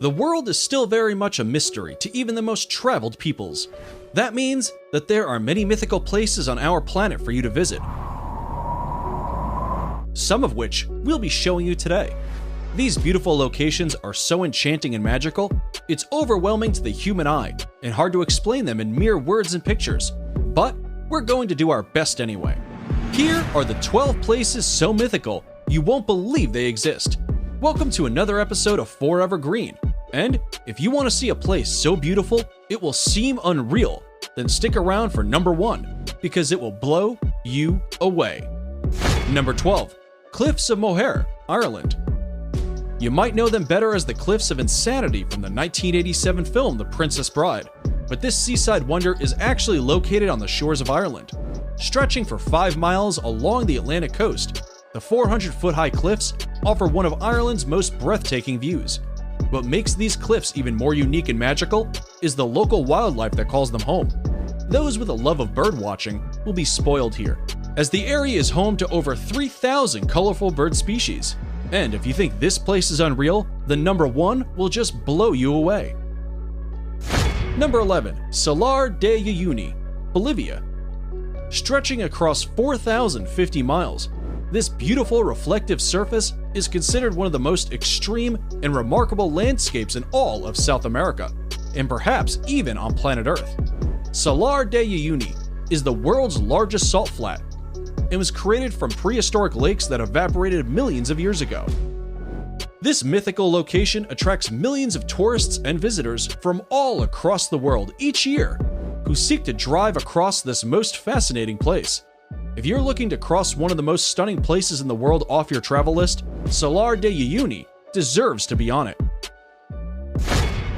The world is still very much a mystery to even the most traveled peoples. That means that there are many mythical places on our planet for you to visit, some of which we'll be showing you today. These beautiful locations are so enchanting and magical, it's overwhelming to the human eye and hard to explain them in mere words and pictures. But we're going to do our best anyway. Here are the 12 places so mythical you won't believe they exist. Welcome to another episode of Forever Green. And if you want to see a place so beautiful it will seem unreal, then stick around for number 1 because it will blow you away. Number 12. Cliffs of Moher, Ireland. You might know them better as the Cliffs of Insanity from the 1987 film The Princess Bride, but this seaside wonder is actually located on the shores of Ireland. Stretching for 5 miles along the Atlantic coast, the 400-foot-high cliffs offer one of Ireland's most breathtaking views. What makes these cliffs even more unique and magical is the local wildlife that calls them home. Those with a love of birdwatching will be spoiled here, as the area is home to over 3,000 colorful bird species. And if you think this place is unreal, then number 1 will just blow you away. Number 11. Salar de Uyuni, Bolivia. Stretching across 4,050 miles, this beautiful reflective surface is considered one of the most extreme and remarkable landscapes in all of South America, and perhaps even on planet Earth. Salar de Uyuni is the world's largest salt flat and was created from prehistoric lakes that evaporated millions of years ago. This mythical location attracts millions of tourists and visitors from all across the world each year who seek to drive across this most fascinating place. If you're looking to cross one of the most stunning places in the world off your travel list, Salar de Uyuni deserves to be on it.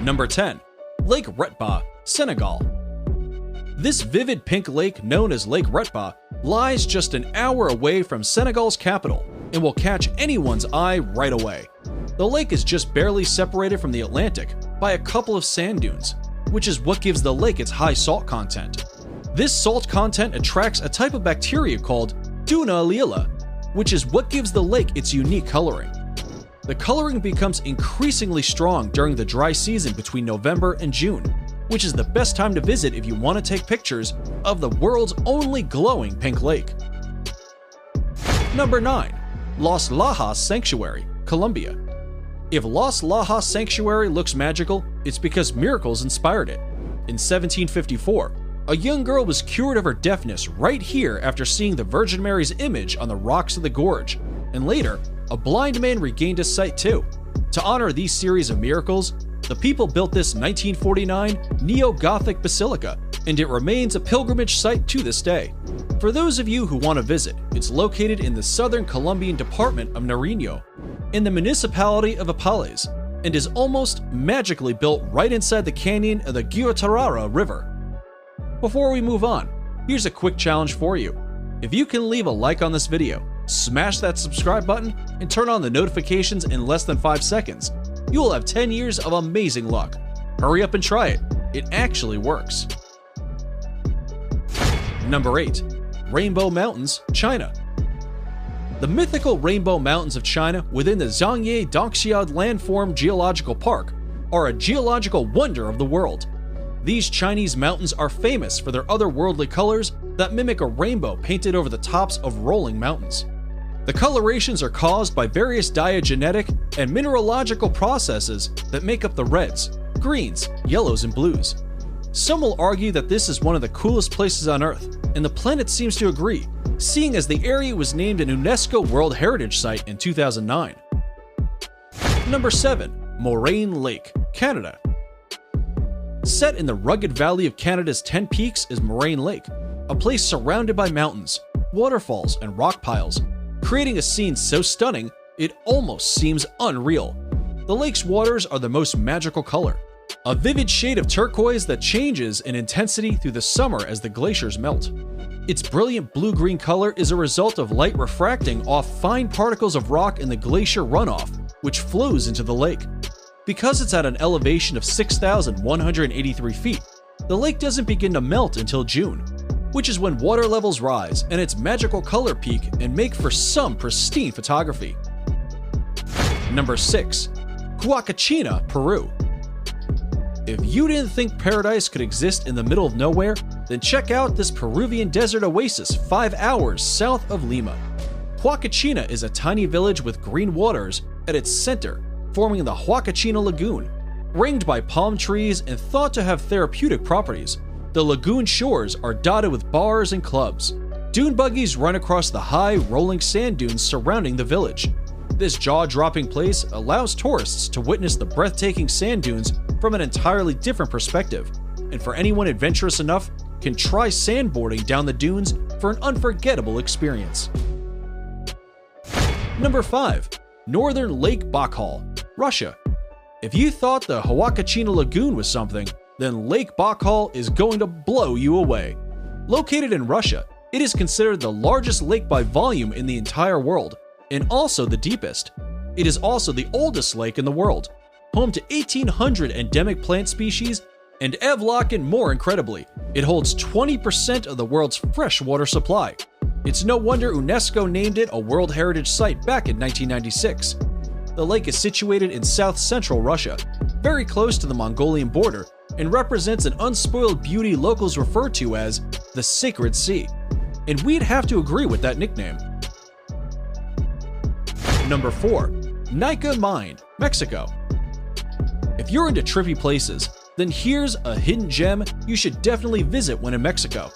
Number 10. Lake Retba, Senegal. This vivid pink lake known as Lake Retba lies just an hour away from Senegal's capital and will catch anyone's eye right away. The lake is just barely separated from the Atlantic by a couple of sand dunes, which is what gives the lake its high salt content. This salt content attracts a type of bacteria called Duna Lila, which is what gives the lake its unique coloring. The coloring becomes increasingly strong during the dry season between November and June, which is the best time to visit if you want to take pictures of the world's only glowing pink lake. Number 9. Los Lajas Sanctuary, Colombia. If Los Lajas Sanctuary looks magical, it's because miracles inspired it. In 1754, a young girl was cured of her deafness right here after seeing the Virgin Mary's image on the rocks of the gorge, and later, a blind man regained his sight too. To honor these series of miracles, the people built this 1949 neo-Gothic basilica, and it remains a pilgrimage site to this day. For those of you who want to visit, it's located in the southern Colombian department of Nariño, in the municipality of Apales, and is almost magically built right inside the canyon of the Guatarrara River. Before we move on, here's a quick challenge for you. If you can leave a like on this video, smash that subscribe button, and turn on the notifications in less than 5 seconds, you will have 10 years of amazing luck. Hurry up and try it. It actually works. Number 8. Rainbow Mountains, China. The mythical Rainbow Mountains of China within the Zhangye Dongxiao Landform Geological Park are a geological wonder of the world. These Chinese mountains are famous for their otherworldly colors that mimic a rainbow painted over the tops of rolling mountains. The colorations are caused by various diagenetic and mineralogical processes that make up the reds, greens, yellows, and blues. Some will argue that this is one of the coolest places on Earth, and the planet seems to agree, seeing as the area was named an UNESCO World Heritage Site in 2009. Number 7. Moraine Lake, Canada. Set in the rugged valley of Canada's 10 Peaks is Moraine Lake, a place surrounded by mountains, waterfalls, and rock piles, creating a scene so stunning it almost seems unreal. The lake's waters are the most magical color, a vivid shade of turquoise that changes in intensity through the summer as the glaciers melt. Its brilliant blue-green color is a result of light refracting off fine particles of rock in the glacier runoff, which flows into the lake. Because it's at an elevation of 6,183 feet, the lake doesn't begin to melt until June, which is when water levels rise and its magical color peak and make for some pristine photography. Number 6. Huacachina, Peru. If you didn't think paradise could exist in the middle of nowhere, then check out this Peruvian desert oasis 5 hours south of Lima. Huacachina is a tiny village with green waters at its center, forming the Huacachina Lagoon. Ringed by palm trees and thought to have therapeutic properties, the lagoon shores are dotted with bars and clubs. Dune buggies run across the high, rolling sand dunes surrounding the village. This jaw-dropping place allows tourists to witness the breathtaking sand dunes from an entirely different perspective, and for anyone adventurous enough, can try sandboarding down the dunes for an unforgettable experience. Number 5. Northern Lake Baikal, Russia. If you thought the Huacachina Lagoon was something, then Lake Baikal is going to blow you away. Located in Russia, it is considered the largest lake by volume in the entire world, and also the deepest. It is also the oldest lake in the world, home to 1,800 endemic plant species, and Evlock, more incredibly, it holds 20% of the world's freshwater supply. It's no wonder UNESCO named it a World Heritage Site back in 1996. The lake is situated in south-central Russia, very close to the Mongolian border, and represents an unspoiled beauty locals refer to as the Sacred Sea. And we'd have to agree with that nickname. Number 4. Nika Mine, Mexico. If you're into trippy places, then here's a hidden gem you should definitely visit when in Mexico.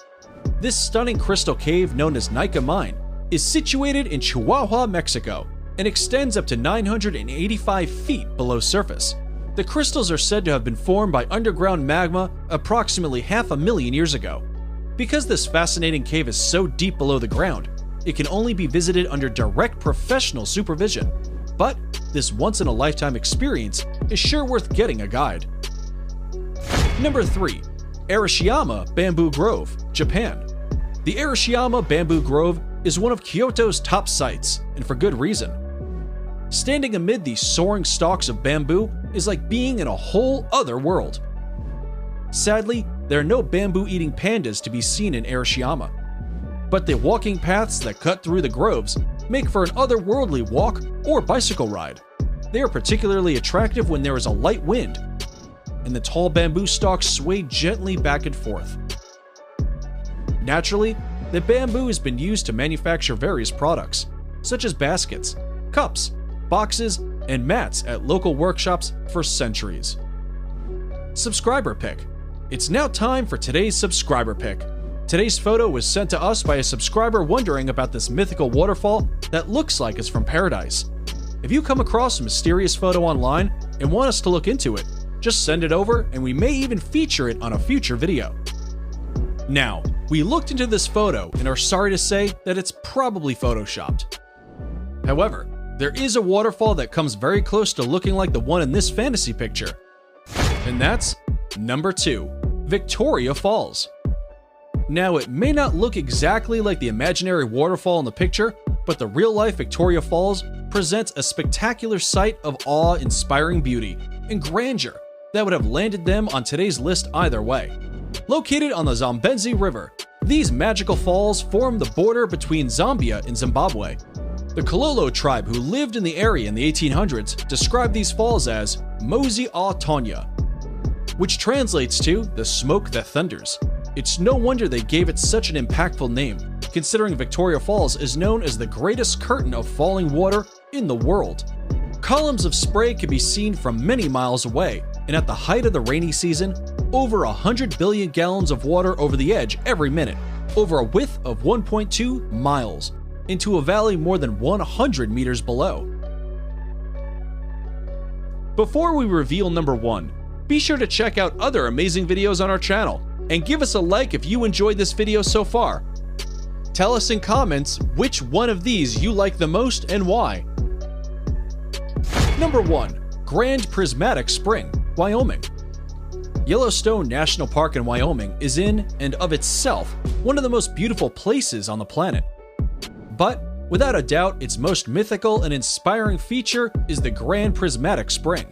This stunning crystal cave known as Nika Mine is situated in Chihuahua, Mexico, and extends up to 985 feet below surface. The crystals are said to have been formed by underground magma approximately 500,000 years ago. Because this fascinating cave is so deep below the ground, it can only be visited under direct professional supervision. But this once-in-a-lifetime experience is sure worth getting a guide. Number 3. Arashiyama Bamboo Grove, Japan. The Arashiyama Bamboo Grove is one of Kyoto's top sites, and for good reason. Standing amid these soaring stalks of bamboo is like being in a whole other world. Sadly, there are no bamboo-eating pandas to be seen in Arashiyama, but the walking paths that cut through the groves make for an otherworldly walk or bicycle ride. They are particularly attractive when there is a light wind, and the tall bamboo stalks sway gently back and forth. Naturally, the bamboo has been used to manufacture various products, such as baskets, cups, boxes, and mats at local workshops for centuries. Subscriber pick. It's now time for today's subscriber pick. Today's photo was sent to us by a subscriber wondering about this mythical waterfall that looks like it's from paradise. If you come across a mysterious photo online and want us to look into it, just send it over and we may even feature it on a future video. Now, we looked into this photo and are sorry to say that it's probably photoshopped. However, there is a waterfall that comes very close to looking like the one in this fantasy picture. And that's number 2, Victoria Falls. Now, it may not look exactly like the imaginary waterfall in the picture, but the real-life Victoria Falls presents a spectacular sight of awe-inspiring beauty and grandeur that would have landed them on today's list either way. Located on the Zambezi River, these magical falls form the border between Zambia and Zimbabwe. The Kololo tribe who lived in the area in the 1800s described these falls as Mozi a Tonya, which translates to the smoke that thunders. It's no wonder they gave it such an impactful name, considering Victoria Falls is known as the greatest curtain of falling water in the world. Columns of spray can be seen from many miles away, and at the height of the rainy season, over 100 billion gallons of water over the edge every minute, over a width of 1.2 miles, into a valley more than 100 meters below. Before we reveal number 1, be sure to check out other amazing videos on our channel, and give us a like if you enjoyed this video so far. Tell us in comments which one of these you like the most and why. Number 1. Grand Prismatic Spring, Wyoming. Yellowstone National Park in Wyoming is in and of itself one of the most beautiful places on the planet. But without a doubt, its most mythical and inspiring feature is the Grand Prismatic Spring.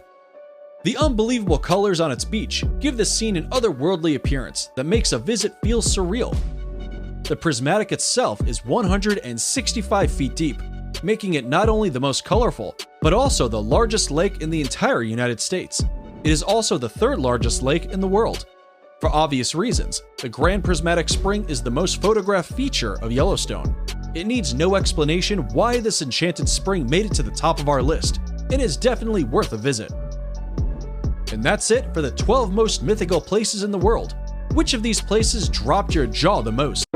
The unbelievable colors on its beach give the scene an otherworldly appearance that makes a visit feel surreal. The prismatic itself is 165 feet deep, making it not only the most colorful, but also the largest lake in the entire United States. It is also the third largest lake in the world. For obvious reasons, the Grand Prismatic Spring is the most photographed feature of Yellowstone. It needs no explanation why this enchanted spring made it to the top of our list, and is definitely worth a visit. And that's it for the 12 most mythical places in the world. Which of these places dropped your jaw the most?